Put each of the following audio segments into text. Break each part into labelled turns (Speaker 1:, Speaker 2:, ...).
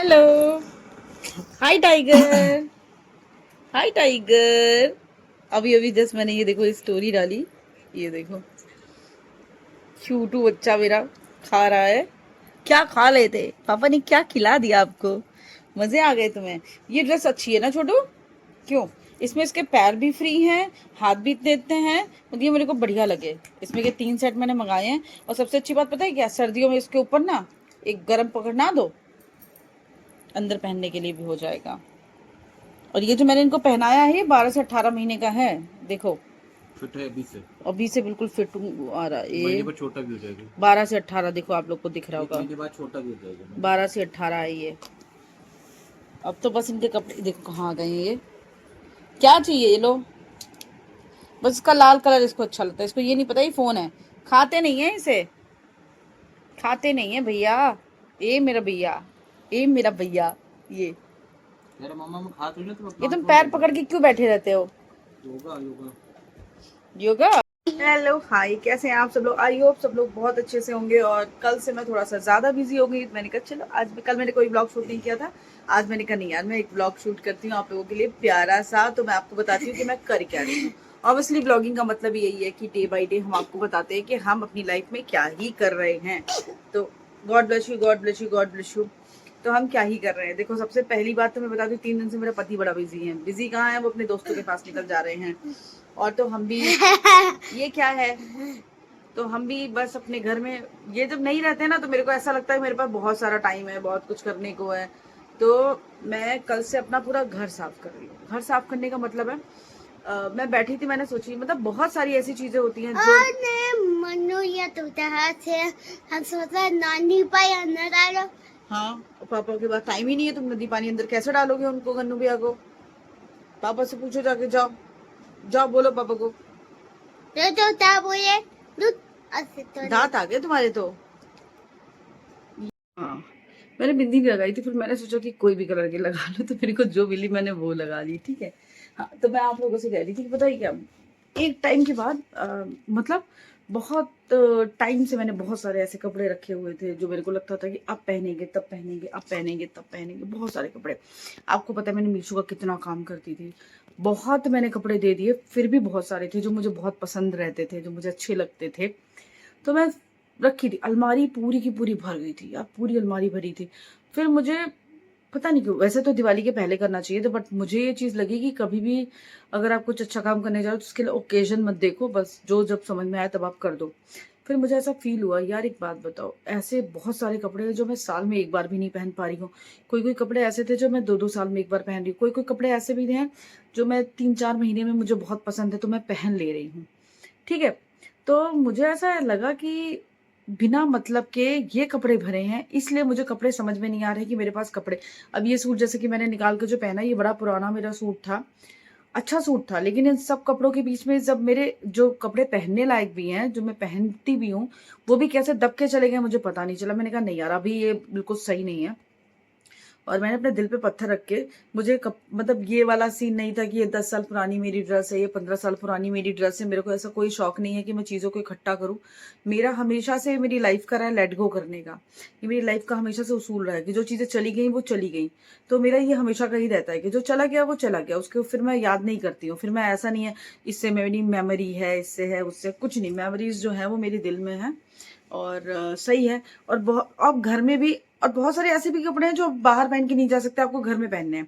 Speaker 1: Hello. हाय tiger. हाय tiger. अभी अभी just मैंने ये देखो स्टोरी डाली। ये देखो छोटू बच्चा मेरा खा रहा है। क्या खा लेते थे पापा ने, क्या खिला दिया आपको? मजे आ गए तुम्हें? ये ड्रेस अच्छी है ना छोटू? क्यों? इसमें इसके पैर भी फ्री हैं, हाथ भी इतने इतने हैं, मतलब ये मेरे को बढ़िया लगे। इसमें के 3 सेट मैंने मंगाए हैं। और सबसे अच्छी बात पता है क्या, सर्दियों में इसके ऊपर ना एक गरम पकड़ना दो, अंदर पहनने के लिए भी हो जाएगा। और ये जो मैंने इनको पहनाया है ये 12 से 18 महीने का है। देखो
Speaker 2: फिट है
Speaker 1: अभी से बिल्कुल फिट आ रहा है
Speaker 2: महीने
Speaker 1: ये।
Speaker 2: बाद छोटा भी हो जाएगा।
Speaker 1: 12 से 18 देखो, आप लोग को दिख रहा
Speaker 2: एक
Speaker 1: होगा।
Speaker 2: महीने बाद छोटा भी हो जाएगा।
Speaker 1: 12 से 18 है ये। अब तो बस इनके कपड़े देखो कहाँ गए हैं ये। क्या चाहिए ये लो? बस इसका लाल कलर इसको अच्छा लगता है। इसको ये नहीं पता ये फोन है। खाते नहीं है इसे, खाते नहीं है भैया। ए मेरा भैया, ए मेरा भैया। ये
Speaker 2: मेरा मामा में खा तो ना तो
Speaker 1: ये
Speaker 2: अपना
Speaker 1: तुम
Speaker 2: फोन
Speaker 1: पैर
Speaker 2: दे
Speaker 1: पकड़
Speaker 2: दो।
Speaker 1: के क्यों बैठे रहते हो?
Speaker 2: योगा योगा।
Speaker 1: योगा। हेलो हाय, कैसे हैं आप सब लोग? आई होप सब लोग बहुत अच्छे से होंगे। और कल से मैं थोड़ा सा ज्यादा बिजी हो गई। मैंने कहा चलो आज, कल मैंने कोई ब्लॉग शूट नहीं किया था। आज मैंने कहा नहीं यार, मैं एक ब्लॉग शूट करती हूँ आप लोगों के लिए प्यारा सा। तो मैं आपको बताती हूँ कि मैं कर क्या रही हूँ। ऑब्वियसली ब्लॉगिंग का मतलब यही है कि डे बाई डे हम आपको बताते हैं कि हम अपनी लाइफ में क्या ही कर रहे हैं। तो God bless you, God bless you, God bless you. तो हम क्या ही कर रहे हैं, देखो सबसे पहली बात तो मैं बता दूं, 3 दिन से मेरा पति बड़ा बिजी है। बिजी कहाँ है, वो अपने दोस्तों के पास निकल जा रहे हैं। और तो हम भी ये क्या है, तो हम भी बस अपने घर में, ये जब नहीं रहते हैं ना तो मेरे को ऐसा लगता है मेरे पास बहुत सारा टाइम है, बहुत कुछ करने को है। तो मैं कल से अपना पूरा घर साफ कर रही हूँ। घर साफ करने का मतलब है मैं बैठी थी, मैंने सोची मतलब बहुत सारी ऐसी चीजें होती हैं जो
Speaker 3: मनु या तो से हम सोचा नानी पाई अंदर डालो।
Speaker 1: हाँ, और पापा के पास टाइम ही नहीं है। तुम नदी पानी अंदर कैसे डालोगे उनको, गन्नू भैया को? पापा से पूछो जाके, जाओ जाओ बोलो पापा को।
Speaker 3: तो क्या बोले दूध ऐसे तो
Speaker 1: दांत आ गए तुम्हारे तो। हाँ, मैंने बिंदी भी लगाई थी, फिर मैंने सोचा कि कोई भी कलर की लगा लो, तो मेरे को जो मिली मैंने वो लगा ली। ठीक है। हाँ, तो मैं आप लोगों से कह रही थी कि पता है क्या, एक टाइम के बाद मतलब बहुत टाइम से मैंने बहुत सारे ऐसे कपड़े रखे हुए थे जो मेरे को लगता था कि अब पहनेंगे तब पहनेंगे, अब पहनेंगे तब पहनेंगे। बहुत सारे कपड़े, आपको पता है मैंने मीशो का कितना काम करती थी। बहुत मैंने कपड़े दे दिए, फिर भी बहुत सारे थे जो मुझे बहुत पसंद रहते थे, जो मुझे अच्छे लगते थे। तो मैं रखी थी, अलमारी पूरी की पूरी भर गई थी यार, पूरी अलमारी भरी थी। फिर मुझे पता नहीं क्यों, वैसे तो दिवाली के पहले करना चाहिए था, बट मुझे ये चीज लगी कि कभी भी अगर आप कुछ अच्छा काम करने जाओ तो उसके लिए ओकेजन मत देखो, बस जो जब समझ में आए तब आप कर दो। फिर मुझे ऐसा फील हुआ यार, एक बात बताओ, ऐसे बहुत सारे कपड़े हैं जो मैं साल में एक बार भी नहीं पहन पा रही हूँ। कोई कोई कपड़े ऐसे थे जो मैं 2-2 साल में एक बार पहन रही हूँ। कोई कोई कपड़े ऐसे भी हैं जो मैं 3-4 महीने में मुझे बहुत पसंद है तो मैं पहन ले रही हूँ। ठीक है। तो मुझे ऐसा लगा कि बिना मतलब के ये कपड़े भरे हैं, इसलिए मुझे कपड़े समझ में नहीं आ रहे कि मेरे पास कपड़े। अब ये सूट जैसे कि मैंने निकाल के जो पहना, ये बड़ा पुराना मेरा सूट था, अच्छा सूट था, लेकिन इन सब कपड़ों के बीच में जब मेरे जो कपड़े पहनने लायक भी हैं, जो मैं पहनती भी हूँ, वो भी कैसे दब के चले गए मुझे पता नहीं चला। मैंने कहा नहीं यार, अभी ये बिल्कुल सही नहीं है। और मैंने अपने दिल पे पत्थर रख के, मुझे मतलब ये वाला सीन नहीं था कि ये 10 साल पुरानी मेरी ड्रेस है, ये 15 साल पुरानी मेरी ड्रेस है। मेरे को ऐसा कोई शौक नहीं है कि मैं चीज़ों को इकट्ठा करूँ। मेरा हमेशा से मेरी लाइफ का रहा है लेट गो करने का। ये मेरी लाइफ का हमेशा से उसूल रहा है कि जो चीज़ें चली गई वो चली गई। तो मेरा ये हमेशा का ही रहता है कि जो चला गया वो चला गया, उसको फिर मैं याद नहीं करती हूँ। फिर मैं ऐसा नहीं है इससे मेरी मेमोरी है, इससे है, उससे कुछ नहीं। मेमोरीज जो है वो मेरे दिल में है और सही है। और बहुत, अब घर में भी, और बहुत सारे ऐसे भी कपड़े हैं जो बाहर पहन के नहीं जा सकते, आपको घर में पहनने हैं।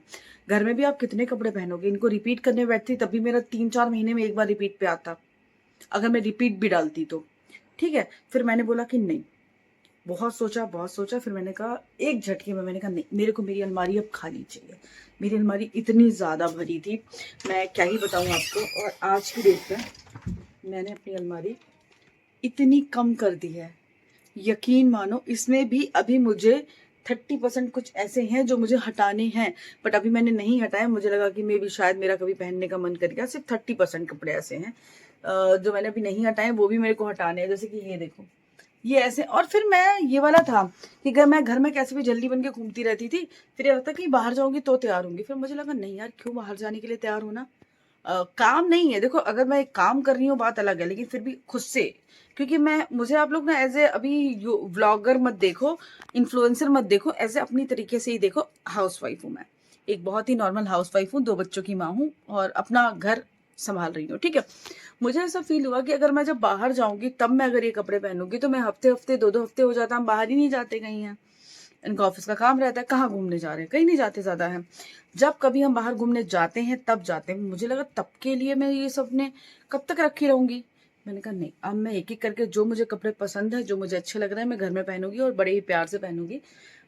Speaker 1: घर में भी आप कितने कपड़े पहनोगे, इनको रिपीट करने बैठती तब भी मेरा 3-4 महीने में एक बार रिपीट पे आता, अगर मैं रिपीट भी डालती तो। ठीक है। फिर मैंने बोला कि नहीं, बहुत सोचा बहुत सोचा, फिर मैंने कहा एक झटके में, मैंने कहा नहीं, मेरे को मेरी अलमारी अब खाली चाहिए। मेरी अलमारी इतनी ज़्यादा भरी थी, मैं क्या ही बताऊँ आपको। और आज की डेट में मैंने अपनी अलमारी इतनी कम कर दी है, यकीन मानो। इसमें भी अभी मुझे 30% कुछ ऐसे हैं जो मुझे हटाने हैं, बट अभी मैंने नहीं हटाया। मुझे लगा कि मे भी शायद मेरा कभी पहनने का मन करेगा। सिर्फ 30% कपड़े ऐसे हैं जो मैंने अभी नहीं हटाए, वो भी मेरे को हटाने हैं। जैसे कि ये देखो, ये ऐसे। और फिर मैं ये वाला था कि अगर मैं घर में कैसे भी जल्दी बन के घूमती रहती थी, फिर ये लगता कि बाहर जाऊंगी तो तैयार होंगी। फिर मुझे लगा नहीं यार, क्यों बाहर जाने के लिए तैयार होना, काम नहीं है। देखो अगर मैं एक काम कर रही हूँ बात अलग है, लेकिन फिर भी खुद से, क्योंकि मुझे आप लोग ना एज ए अभी व्लॉगर मत देखो, इन्फ्लुएंसर मत देखो, एज ए अपनी तरीके से ही देखो। हाउस वाइफ हूँ मैं, एक बहुत ही नॉर्मल हाउस वाइफ हूँ, 2 बच्चों की माँ हूँ और अपना घर संभाल रही हूँ, ठीक है। मुझे ऐसा फील हुआ कि अगर मैं जब बाहर जाऊंगी तब मैं अगर ये कपड़े पहनूंगी तो मैं हफ्ते हफ्ते 2-2 हफ्ते हो जाता, हम बाहर ही नहीं जाते कहीं हैं, इनका ऑफिस का काम रहता है, कहाँ घूमने जा रहे हैं, कहीं नहीं जाते ज्यादा है। जब कभी हम बाहर घूमने जाते हैं तब जाते हैं। मुझे लगा तब के लिए मैं ये सब ने कब तक रखी रहूंगी। मैंने कहा नहीं, अब मैं एक एक करके जो मुझे कपड़े पसंद है, जो मुझे अच्छे लग रहे हैं, मैं घर में पहनूंगी और बड़े ही प्यार से पहनूंगी।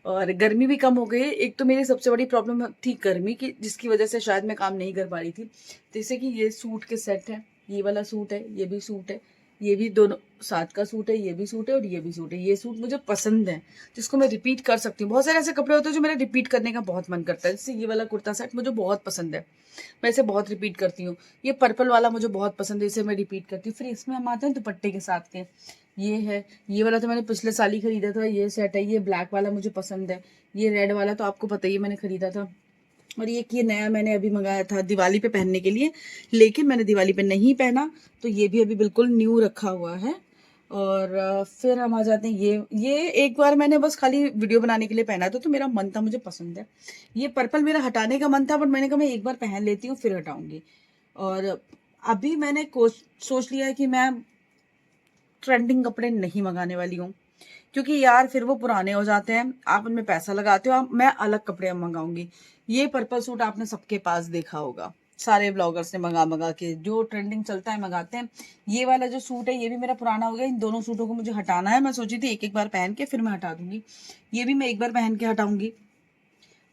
Speaker 1: और गर्मी भी कम हो गई है। एक तो मेरी सबसे बड़ी प्रॉब्लम थी गर्मी की, जिसकी वजह से शायद मैं काम नहीं कर पा रही थी। जैसे कि ये सूट के सेट है, ये वाला सूट है, ये भी सूट है, ये भी दोनों साथ का सूट है, ये भी सूट है और ये भी सूट है। ये सूट मुझे पसंद है, जिसको मैं रिपीट कर सकती हूँ। बहुत सारे ऐसे कपड़े होते हैं जो मेरा रिपीट करने का बहुत मन करता है। जैसे ये वाला कुर्ता सेट मुझे बहुत पसंद है, मैं इसे बहुत रिपीट करती हूँ। ये पर्पल वाला मुझे बहुत पसंद है, इसे मैं रिपीट करती हूँ। फिर इसमें हम आते हैं दुपट्टे के साथ के, ये है, ये वाला तो मैंने पिछले साल ही खरीदा था, ये सेट है। ये ब्लैक वाला मुझे पसंद है, ये रेड वाला तो आपको पता ही है मैंने खरीदा था। और ये नया मैंने अभी मंगाया था दिवाली पे पहनने के लिए, लेकिन मैंने दिवाली पे नहीं पहना, तो ये भी अभी बिल्कुल न्यू रखा हुआ है। और फिर हम आ जाते हैं, ये एक बार मैंने बस खाली वीडियो बनाने के लिए पहना था, तो मेरा मन था, मुझे पसंद है। ये पर्पल मेरा हटाने का मन था, बट मैंने कहा मैं एक बार पहन लेती हूँ फिर हटाऊंगी। और अभी मैंने सोच लिया है कि मैं ट्रेंडिंग कपड़े नहीं मंगाने वाली हूँ, क्योंकि यार फिर वो पुराने हो जाते हैं, आप उनमें पैसा लगाते हो। मैं अलग कपड़े मंगाऊंगी। ये पर्पल सूट आपने सबके पास देखा होगा, सारे ब्लॉगर्स ने मंगा मंगा के, जो ट्रेंडिंग चलता है मंगाते हैं। ये वाला जो सूट है ये भी मेरा पुराना हो गया। इन दोनों सूटों को मुझे हटाना है। मैं सोची थी एक एक बार पहन के फिर मैं हटा दूंगी, ये भी मैं एक बार पहन के हटाऊंगी।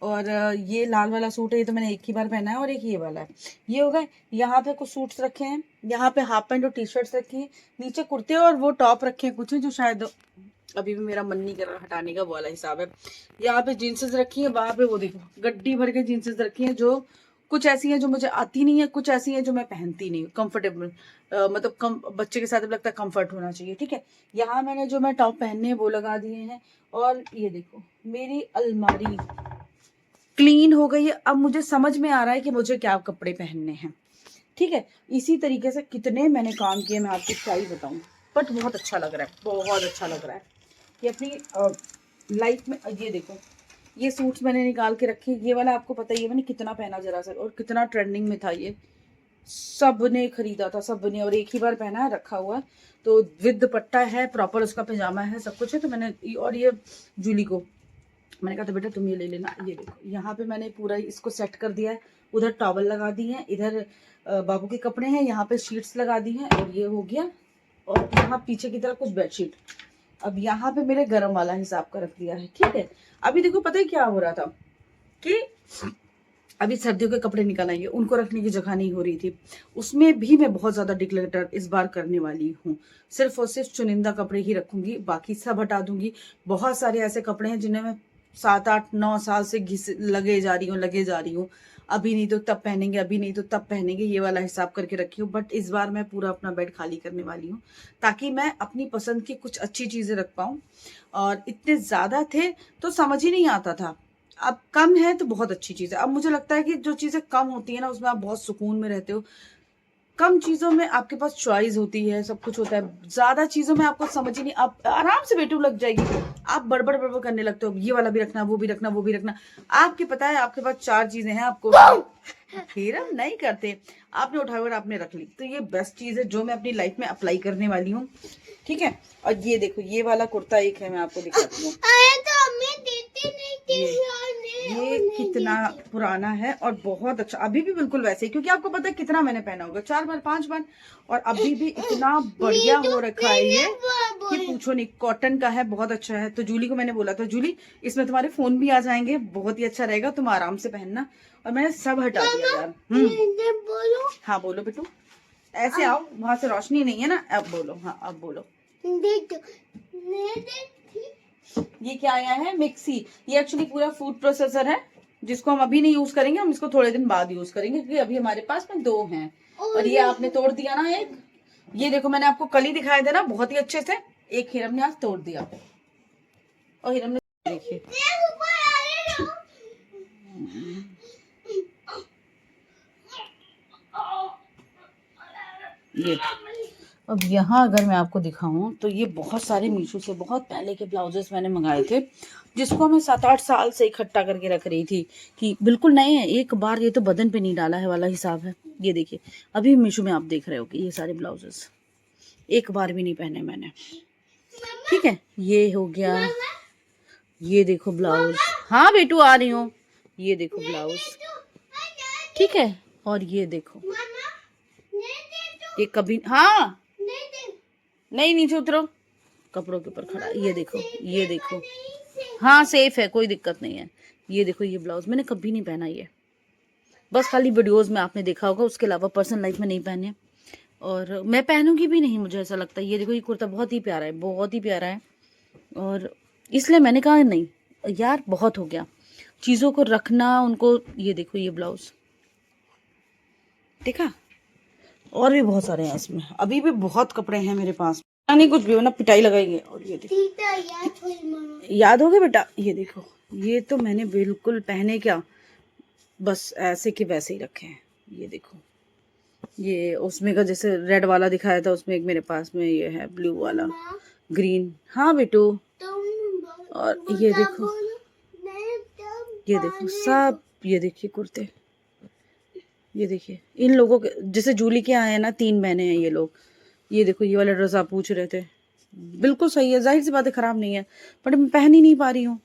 Speaker 1: और ये लाल वाला सूट है, ये तो मैंने एक ही बार पहना है। और एक ये वाला है। ये हो गए। यहाँ पे कुछ सूट्स रखे हैं, यहाँ पे हाफ पैंट और टी शर्ट्स रखी है, नीचे कुर्ते और वो टॉप रखे हैं कुछ जो शायद अभी भी मेरा मन नहीं कर रहा हटाने का, वो वाला हिसाब है। यहाँ पे जीन्सेस रखी है, वहां पे वो देखो गड्डी भर के जीन्सेस रखी है, जो कुछ ऐसी हैं जो मुझे आती नहीं है, कुछ ऐसी हैं जो मैं पहनती नहीं हूँ। कंफर्टेबल मतलब बच्चे के साथ लगता है कंफर्ट होना चाहिए, ठीक है। यहाँ मैंने जो मैं टॉप पहनने हैं वो लगा दिए हैं। और ये देखो मेरी अलमारी क्लीन हो गई है। अब मुझे समझ में आ रहा है कि मुझे क्या कपड़े पहनने हैं, ठीक है। इसी तरीके से कितने मैंने काम किए मैं आपको क्या ही बताऊं, बट बहुत अच्छा लग रहा है, बहुत अच्छा लग रहा है। ये अपनी लाइफ में, ये देखो ये सूट्स मैंने निकाल के रखे। ये वाला आपको पता ही है मैंने कितना पहना जरा सा, और कितना ट्रेंडिंग में था। ये सबने खरीदा था, सबने, और एक ही बार पहना है, रखा हुआ है। तो विद दुपट्टा है, प्रॉपर उसका पैजामा है, सब कुछ है। तो मैंने, और ये जूली को मैंने कहा था बेटा तुम ये ले लेना। ये देखो यहाँ पे मैंने पूरा इसको सेट कर दिया है। उधर टॉवल लगा दी है, इधर बाबू के कपड़े हैं, यहाँ पे शीट्स लगा दी हैं, और ये हो गया। और यहाँ पीछे की तरफ कुछ बेडशीट। अब यहाँ पे मेरे गरम वाला हिसाब का रख दिया है, ठीक है। अभी देखो पता है क्या हो रहा था कि अभी सर्दियों के कपड़े निकल आएंगे, उनको रखने की जगह नहीं हो रही थी। उसमें भी मैं बहुत ज्यादा डिक्लेटर इस बार करने वाली हूँ। सिर्फ और सिर्फ चुनिंदा कपड़े ही रखूंगी, बाकी सब हटा दूंगी। बहुत सारे ऐसे कपड़े हैं जिन्हें मैं 7-8-9 साल से लगे जा रही हूँ। अभी नहीं तो तब पहनेंगे, अभी नहीं तो तब पहनेंगे, ये वाला हिसाब करके रखी हूँ। बट इस बार मैं पूरा अपना बेड खाली करने वाली हूँ, ताकि मैं अपनी पसंद की कुछ अच्छी चीजें रख पाऊँ। और इतने ज्यादा थे तो समझ ही नहीं आता था, अब कम है तो बहुत अच्छी चीज है। अब मुझे लगता है कि जो चीजें कम होती है ना उसमें आप बहुत सुकून में रहते हो। कम चीजों में आपके पास चॉइस होती है, सब कुछ होता है। ज्यादा चीजों में आपको समझ ही नहीं, आप आराम से बेटू लग जाएगी, आप बड़बड़ बड़बड़ करने लगते हो, ये वाला भी रखना, वो भी रखना, वो भी रखना। आपके पता है आपके पास 4 चीजें हैं, आपको फिर हम नहीं करते, आपने उठाकर आपने रख ली। तो ये बेस्ट चीज है जो मैं अपनी लाइफ में अप्लाई करने वाली हूँ, ठीक है। और ये देखो ये वाला कुर्ता एक है, मैं आपको दिखाती हूँ। ये कितना पुराना है और बहुत अच्छा, अभी भी बिल्कुल वैसे ही, क्योंकि आपको पता है कितना मैंने पहना होगा, 4 बार 5 बार, और अभी भी इतना बढ़िया हो रखा है ये कि पूछो नहीं। कॉटन का है, बहुत अच्छा है। तो जूली को मैंने बोला था जूली इसमें तुम्हारे फोन भी आ जाएंगे, बहुत ही अच्छा रहेगा, तुम आराम से पहनना। और मैंने सब हटा दिया यार। हाँ बोलो बेटू, ऐसे आओ, वहां से रोशनी नहीं है ना। अब बोलो, हाँ अब बोलो। ये क्या आया है, मिक्सी। ये एक्चुअली पूरा फूड प्रोसेसर है, जिसको हम अभी नहीं यूज करेंगे, हम इसको थोड़े दिन बाद यूज करेंगे, क्योंकि अभी हमारे पास में 2 हैं। और ये आपने तोड़ दिया ना एक, ये देखो मैंने आपको कल ही दिखाया था ना बहुत ही अच्छे से। एक हिरम ने आज तोड़ दिया, और हिरम ने देखिए ये अब यहाँ अगर मैं आपको दिखाऊं तो ये बहुत सारे मीशो से बहुत पहले के ब्लाउजेस मैंने मंगाए थे, जिसको मैं 7-8 साल से इकट्ठा करके रख रही थी कि बिल्कुल नए हैं, एक बार ये तो बदन पे नहीं डाला है वाला हिसाब है। ये देखिए अभी मीशो में आप देख रहे हो कि ये सारे ब्लाउजेस एक बार भी नहीं पहने मैंने, ठीक है। ये हो गया, ये देखो ब्लाउज, हाँ बेटू आ रही हूँ, ये देखो ब्लाउज, ठीक है। और ये देखो, ये कभी, हाँ नहीं नीचे उतरो, कपड़ों के ऊपर खड़ा, ये देखो, ये देखो, हाँ सेफ है, कोई दिक्कत नहीं है। ये देखो ये ब्लाउज मैंने कभी नहीं पहना, ये बस खाली वीडियोस में आपने देखा होगा, उसके अलावा पर्सनल लाइफ में नहीं पहने, और मैं पहनूंगी भी नहीं, मुझे ऐसा लगता है। ये देखो ये कुर्ता बहुत ही प्यारा है, बहुत ही प्यारा है, और इसलिए मैंने कहा नहीं यार बहुत हो गया चीज़ों को रखना उनको। ये देखो ये ब्लाउज देखा, और भी बहुत सारे हैं इसमें, अभी भी बहुत कपड़े हैं मेरे पास, नहीं कुछ भी हो ना पिटाई लगाएंगे। और ये देखो, याद हो गया बेटा, ये देखो ये तो मैंने बिल्कुल पहने क्या, बस ऐसे के वैसे ही रखे हैं। ये देखो ये उसमें का जैसे रेड वाला दिखाया था, उसमें एक मेरे पास में ये है ब्लू वाला, ग्रीन, हाँ बेटू। और ये देखो, ये देखो सब, ये देखिए कुर्ते, ये देखिए इन लोगों के जैसे जूली के आए हैं ना, 3 महीने हैं ये लोग। ये देखो ये वाला ड्रेस आप पूछ रहे थे, बिल्कुल सही है, जाहिर सी बात है खराब नहीं है, बट मैं पहन ही नहीं पा रही हूँ,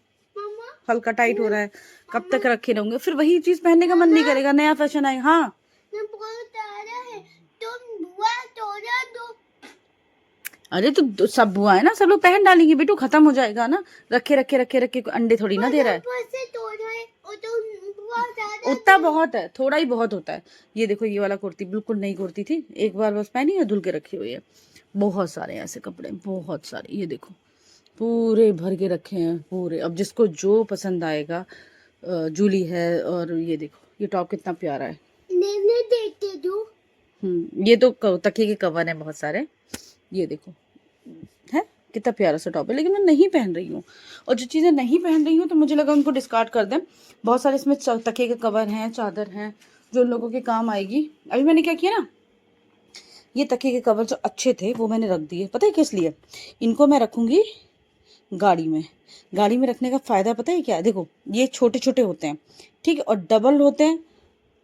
Speaker 1: हल्का टाइट हो रहा है, कब तक रखे रहूंगे, फिर वही चीज पहनने का मन नहीं करेगा, नया फैशन आएगा। हाँ अरे तो सब बुआ है ना, सब लोग पहन डालेंगे बेटू, खत्म हो जाएगा ना, रखे रखे रखे रखे अंडे थोड़ी ना दे रहा है, उतना बहुत है, थोड़ा ही बहुत होता है। ये देखो ये वाला कुर्ती बिल्कुल नई कुर्ती थी, एक बार बस पहनी है, धुल के रखी हुई है। बहुत सारे ऐसे कपड़े, बहुत सारे, ये देखो पूरे भर के रखे हैं पूरे, अब जिसको जो पसंद आएगा। जूली है, और ये देखो ये टॉप कितना प्यारा है, ये तो तकिए के कवर है बहुत सारे, ये देखो है कितना प्यारा सा टॉप है, लेकिन मैं नहीं पहन रही हूँ, और जो चीज़ें नहीं पहन रही हूँ तो मुझे लगा उनको डिस्कार्ड कर दें। बहुत सारे इसमें तकिए के कवर हैं, चादर हैं, जो लोगों के काम आएगी। अभी मैंने क्या किया ना, ये तकिए के कवर जो अच्छे थे वो मैंने रख दिए, पता है किस लिए, इनको मैं रखूँगी गाड़ी में। गाड़ी में रखने का फ़ायदा पता है क्या है, देखो ये छोटे छोटे होते हैं, ठीक है, और डबल होते हैं,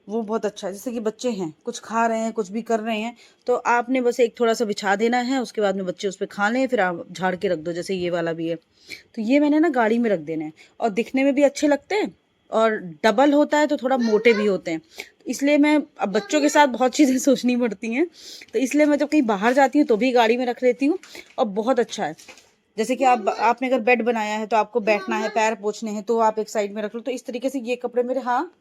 Speaker 1: वो बहुत अच्छा है। जैसे कि बच्चे हैं, कुछ खा रहे हैं, कुछ भी कर रहे हैं, तो आपने बस एक थोड़ा सा बिछा देना है, उसके बाद में बच्चे उस पर खा लें, फिर आप झाड़ के रख दो, जैसे ये वाला भी है। तो ये मैंने ना गाड़ी में रख देना है, और दिखने में भी अच्छे लगते हैं, और डबल होता है तो थोड़ा मोटे भी होते हैं, इसलिए मैं अब बच्चों के साथ बहुत चीज़ें सोचनी पड़ती हैं, तो इसलिए मैं जब कहीं बाहर जाती हूँ तो भी गाड़ी में रख लेती हूँ, और बहुत अच्छा है। जैसे कि आपने अगर बेड बनाया है तो आपको बैठना है, पैर पोछने हैं, तो आप एक साइड में रख लो, तो इस तरीके से ये कपड़े मेरे, हाँ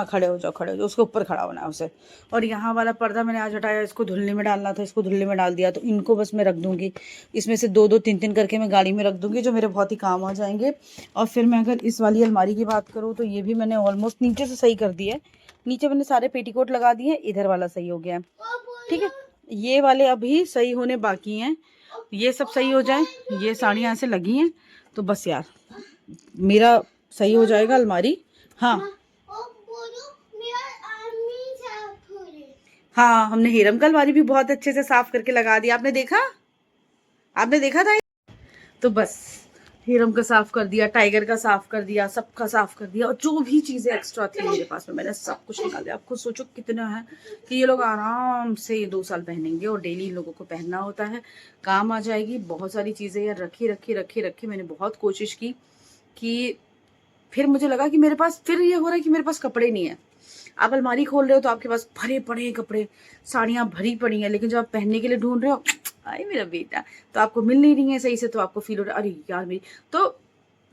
Speaker 1: खड़े हो जाओ, खड़े हो जाओ, उसके ऊपर खड़ा होना है उसे। और यहाँ वाला पर्दा मैंने आज हटाया, इसको धुलने में डालना था, इसको धुलने में डाल दिया, तो इनको बस मैं रख दूंगी, इसमें से 2-2 3-3 करके मैं गाड़ी में रख दूंगी, जो मेरे बहुत ही काम आ जाएंगे। और फिर मैं अगर इस वाली अलमारी की बात करूँ तो ये भी मैंने ऑलमोस्ट नीचे से सही कर दिया है, नीचे मैंने सारे पेटीकोट लगा दिए, इधर वाला सही हो गया है, ठीक है। ये वाले अभी सही होने बाकी हैं, ये सब सही हो जाए, ये साड़ियाँ ऐसे लगी हैं, तो बस यार मेरा सही हो जाएगा अलमारी। हाँ हमने हीरम का अलमारी भी बहुत अच्छे से साफ करके लगा दिया, आपने देखा था, तो बस हीरम का साफ कर दिया, टाइगर का साफ कर दिया, सबका साफ कर दिया, और जो भी चीज़ें एक्स्ट्रा थी मेरे पास में मैंने सब कुछ निकाल दिया। आप खुद सोचो कितना है कि ये लोग आराम से 2 साल पहनेंगे, और डेली इन लोगों को पहनना होता है, काम आ जाएगी। बहुत सारी चीज़ें यार रखी मैंने बहुत कोशिश की, कि फिर मुझे लगा कि मेरे पास, फिर ये हो रहा है कि मेरे पास कपड़े नहीं है। आप अलमारी खोल रहे हो तो आपके पास भरे पड़े हैं कपड़े, साड़ियाँ भरी पड़ी हैं, लेकिन जब आप पहनने के लिए ढूंढ रहे हो, अरे मेरा बेटा, तो आपको मिल नहीं रही है सही से, तो आपको फील हो रहा है अरे यार मेरी, तो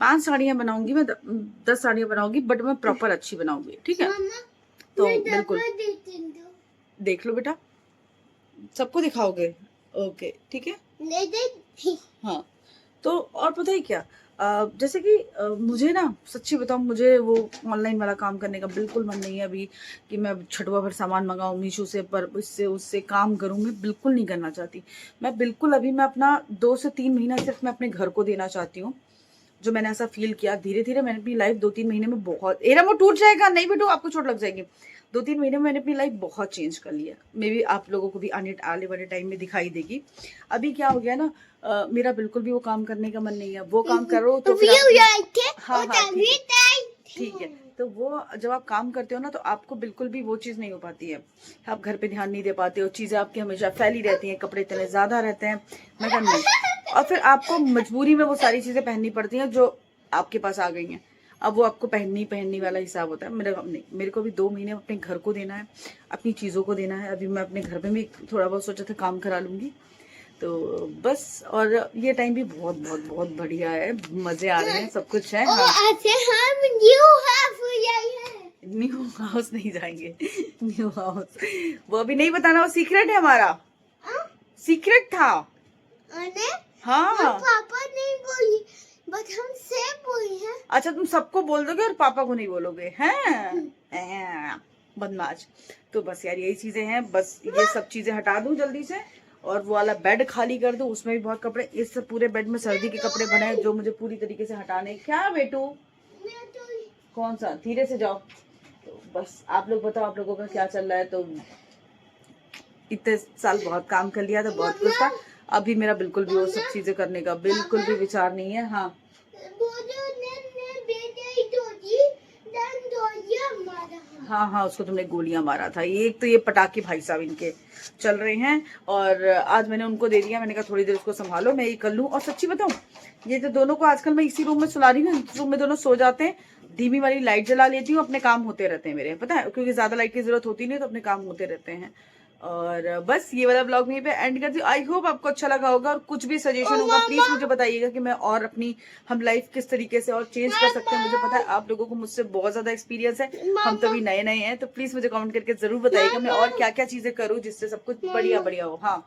Speaker 1: 5 साड़ियाँ बनाऊंगी मैं, 10 साड़ियाँ बनाऊंगी, बट मैं प्रॉपर अच्छी बनाऊंगी, ठीक है। तो बिल्कुल देख लो बेटा, सबको दिखाओगे, ओके ठीक है। हाँ तो और पता है क्या, जैसे कि मुझे ना सच्ची बताऊँ, मुझे वो ऑनलाइन वाला काम करने का बिल्कुल मन नहीं है अभी, कि मैं छठवा भर सामान मंगाऊँ मीशो से, पर इससे उससे काम करूँ, मैं बिल्कुल नहीं करना चाहती। मैं बिल्कुल अभी मैं अपना 2 से 3 महीना सिर्फ मैं अपने घर को देना चाहती हूँ, जो मैंने ऐसा फील किया, धीरे धीरे मैंने अपनी लाइफ 2-3 महीने में बहुत, एरा वो टूट जाएगा, नहीं बेटू आपको चोट लग जाएगी। 2-3 महीने में मैंने अपनी लाइफ बहुत चेंज कर लिया। मे बी आप लोगों को भी आने वाले टाइम में दिखाई देगी। अभी क्या हो गया ना, मेरा बिल्कुल भी वो काम करने का मन नहीं है। वो काम करो तो फिर हाँ हाँ ठीक है। तो वो जब आप काम करते हो ना तो आपको बिल्कुल भी वो चीज़ नहीं हो पाती है, आप घर पे ध्यान नहीं दे पाते हो, चीज़ें आपकी हमेशा फैली रहती हैं, कपड़े इतने ज़्यादा रहते हैं, मैं कहा नहीं। और फिर आपको मजबूरी में वो सारी चीज़ें पहननी पड़ती हैं जो आपके पास आ गई हैं। अब वो आपको पहननी वाला हिसाब होता है। मेरे को भी 2 महीने अपने घर को देना है, अपनी चीज़ों को देना है। अभी मैं अपने घर में भी थोड़ा बहुत सोचा था काम करा लूँगी, तो बस। और ये टाइम भी बहुत बहुत बहुत बढ़िया है, मज़े आ रहे हैं, सब कुछ है। हाँ। न्यू हाउस नहीं जाएंगे, न्यू हाउस वो अभी नहीं बताना, वो सीक्रेट है हमारा, सीक्रेट था। हाँ
Speaker 3: पापा नहीं बोली, बट हम से बोली हैं।
Speaker 1: अच्छा तुम सबको बोल दोगे और पापा को नहीं बोलोगे, हैं बदमाश। तो बस यार यही चीजें हैं, बस ये सब चीजें हटा दूं जल्दी से, और वो वाला बेड खाली कर दूं, उसमें भी बहुत कपड़े, इस पूरे बेड में सर्दी के कपड़े बने हैं जो मुझे पूरी तरीके से हटाने। क्या बेटू, कौन सा, धीरे से जाओ। तो बस आप लोग बताओ, आप लोगों का क्या चल रहा है। तो इतने साल बहुत काम कर लिया था, बहुत कुछ था, अभी मेरा बिल्कुल भी वो सब चीजें करने का बिल्कुल भी विचार नहीं है। हाँ हाँ हाँ उसको तुमने गोलियां मारा था। एक तो ये पटाखे भाई साहब इनके चल रहे हैं, और आज मैंने उनको दे दिया, मैंने कहा थोड़ी देर उसको संभालो, मैं ये कर लूँ। और सच्ची बताऊं, ये तो दोनों को आजकल मैं इसी रूम में सुला रही हूँ, रूम में दोनों सो जाते हैं, धीमी वाली लाइट जला लेती हूँ, अपने काम होते रहते हैं मेरे, पता है, क्योंकि ज्यादा लाइट की जरूरत होती नहीं, तो अपने काम होते रहते हैं। और बस ये वाला ब्लॉग यहीं पे एंड कर दी। आई होप आपको अच्छा लगा होगा, और कुछ भी सजेशन होगा प्लीज मुझे बताइएगा कि मैं और अपनी हम लाइफ किस तरीके से और चेंज कर सकते हैं। मुझे पता है आप लोगों को मुझसे बहुत ज्यादा एक्सपीरियंस है, हम तो भी नए नए हैं, तो प्लीज मुझे कमेंट करके जरूर बताइएगा मैं और क्या क्या चीजें करूँ जिससे सब कुछ बढ़िया बढ़िया हो। हाँ